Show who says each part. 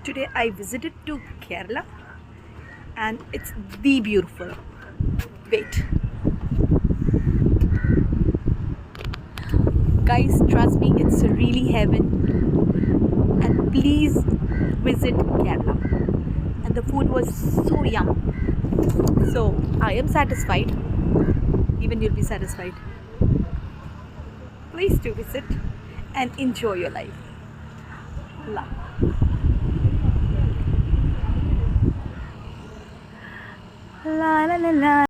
Speaker 1: Today I visited to Kerala and it's the beautiful. Wait. Guys, trust me, it's really heaven. And please visit Kerala. And the food was so yum. So I am satisfied. Even you'll be satisfied. Please do visit and enjoy your life. La la la la.